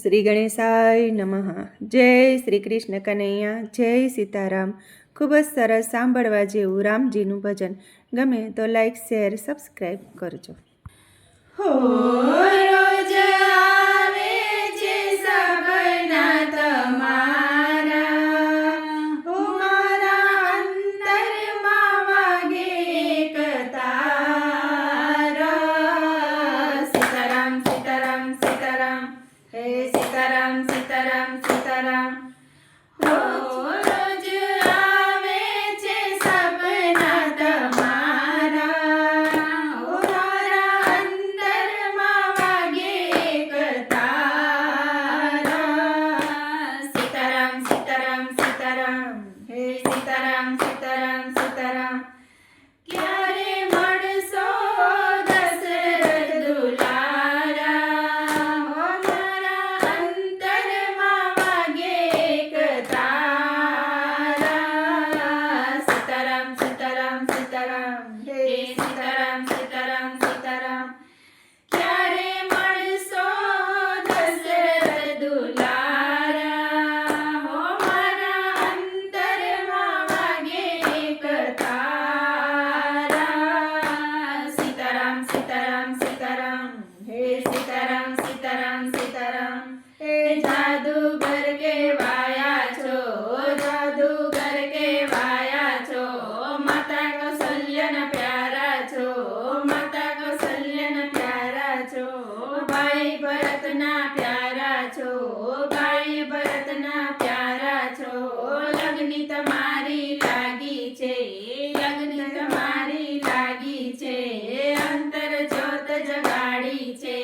શ્રી ગણેશાય નમઃ. જય શ્રી કૃષ્ણ કનૈયા, જય સીતારામ. ખૂબ જ સરસ સાંભળવા જેવું રામજીનું ભજન. ગમે તો લાઈક, શેર, સબસ્ક્રાઈબ કરજો. હો રોજ આવે છે સપના તમારા, હો મારા અંતરમાં વાગે એક તારા. સીતારામ સીતારામ સીતારામ, હે સીતારામ સીતારામ સીતારામ. રોજ આવે છે સપના તમારા, હો મારા અંતરમાં વાગે એક તારા. સીતારામ સીતારામ સીતારામ, હે સીતારામ સીતારામ સીતારામ. ક્યારે મળશો દશરથ દુલારા, હો મારા અંતરમાં વાગે એક તારા. સીતારામ સીતારામ સીતારામ, હે સીતારામ સીતારામ સીતારામ. ક્યારે મળશો દશરથ દુલારા, હો મારા અંતરમાં વાગે એક તારા. સીતારામ સીતારામ સીતારામ, હે સીતારામ સીતારામ સીતારામ. હે જાદુગર કેવાયા છો, જાદુગર કેવાયા છો, માતા કૌશલ્યના પ્યારા છો, માતા કૌશલ્યના પ્યારા છો. ભાઈ ભરતના પ્યારા છો, ભાઈ ભરતના પ્યારા છો. લગ્ની તમારી લાગી છે, લગ્ની તમારી લાગી છે. અંતર જ્યોત જગાડી છે,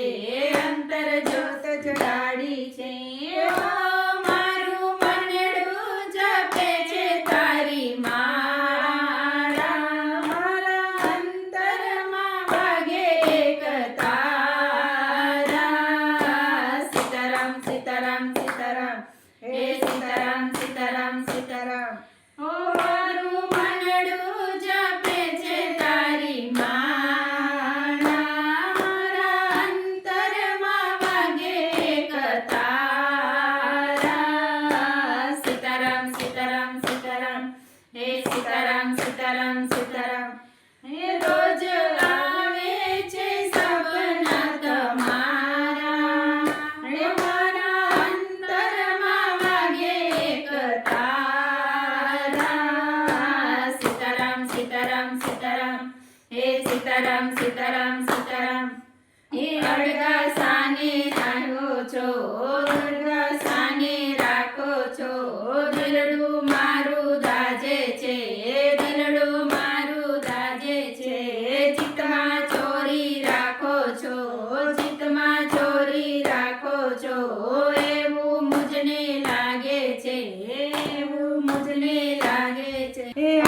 અંતર જ્યોત જગાડી છે. ઓ મારું મનડું જપે છે તારી માળા, મારા અંતરમાં વાગે એક તારા. સીતારામ સીતારામ સીતારામ, હે સીતારામ સીતારામ સીતારામ. ઓ મારું મનડું જપે છે તારી માળા, મારા અંતરમાં વાગે એક તારા. સીતારામ સીતારામ સીતારામ, હે સીતારામ સીતારામ સીતારામ. હે રોજ આવે છે સપના તમારા, હે મારા અંતરમાં વાગે એક તારા. સીતારામ સીતારામ સીતારામ, હે સીતારામ સીતારામ સીતારામ. હે અડગા સાને રાખો છો, અડગા સાને રાખો છો. દિલડું મારું દાજે છે, દિલડું મારું દાજે છે. ચિત્તમાં ચોરી રાખો છો, ચિત્તમાં ચોરી રાખો છો. એવું મુજને લાગે છે, એવું મુજને લાગે છે.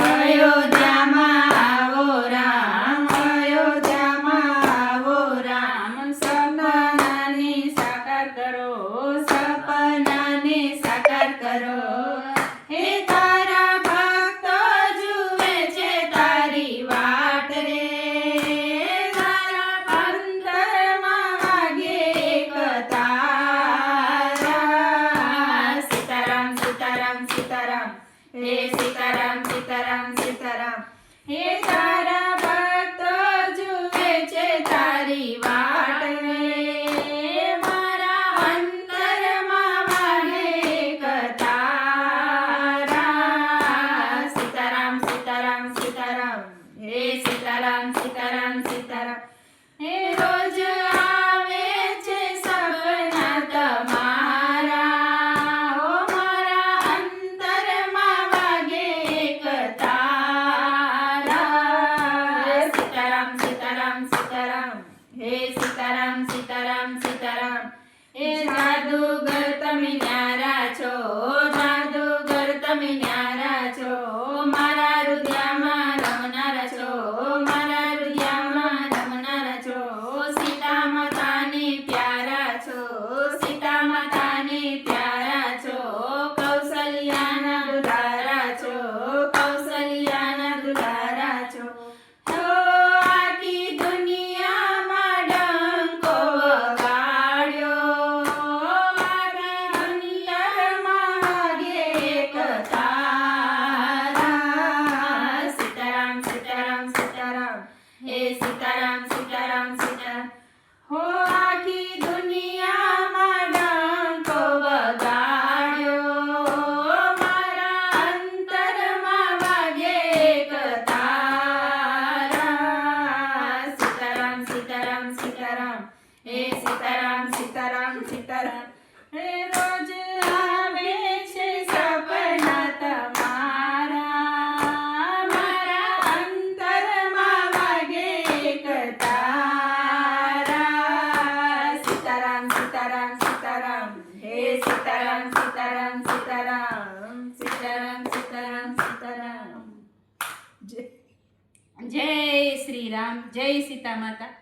અયોધ્યામાં આવો રામ, અયોધ્યામાં આવો રામ. સપનાને સાકાર કરો, સપનાને સાકાર કરો. હે તારા ભક્તો જુએ છે તારી વાટ રે, તારા અંતરમાં વાગે એક તારા. સીતારામ સીતારામ સીતારામ, હે સીતારામ સીતારામ સીતારામ. હે તારા ભક્તો જુએ છે તારી વાટ રે, મારા અંતરમાં વાગે એક તારા. સીતારામ સીતારામ સીતારામ, હે સીતારામ સીતારામ સીતારામ. હે રોજ આવે છે સપના તમારા, હો મારા અંતરમાં વાગે એક તારા. સીતારામ સીતારામ સીતારામ, હે સીતારામ સીતારામ સીતારામ. હે જાદુગર તમે ન્યારા છો, જાદુગર તમે ન્યારા છો. મારા હૃદયમાં રમનારા છો, મારા હૃદયમાં રમનારા છો. સીતા માતાને પ્યારા છો, સીતા માતાને પ્યારા છો. કૌશલ્યાના દુલારા છો, કૌશલ્યાના દુલારા છો. આખી દુનિયામાં ડંકો વગાડ્યો, હે સીતારામ સીતારામ સીતારામ હો આખી દુનિયામાં ડંકો વગાડ્યો મારા અંતરમાં વાગે એક તારા સીતારામ સીતારામ સીતારામ હે સીતારામ સીતારામ સીતારામ હે રોજ આવે છે સપના તમારા મારા અંતરમાં વાગે એક તારા સીતારામ સીતારામ સીતારામ હે સીતારામ સીતારામ સીતારામ સીતારામ સીતારામ સીતારામ જય શ્રી રામ જય સીતા માતા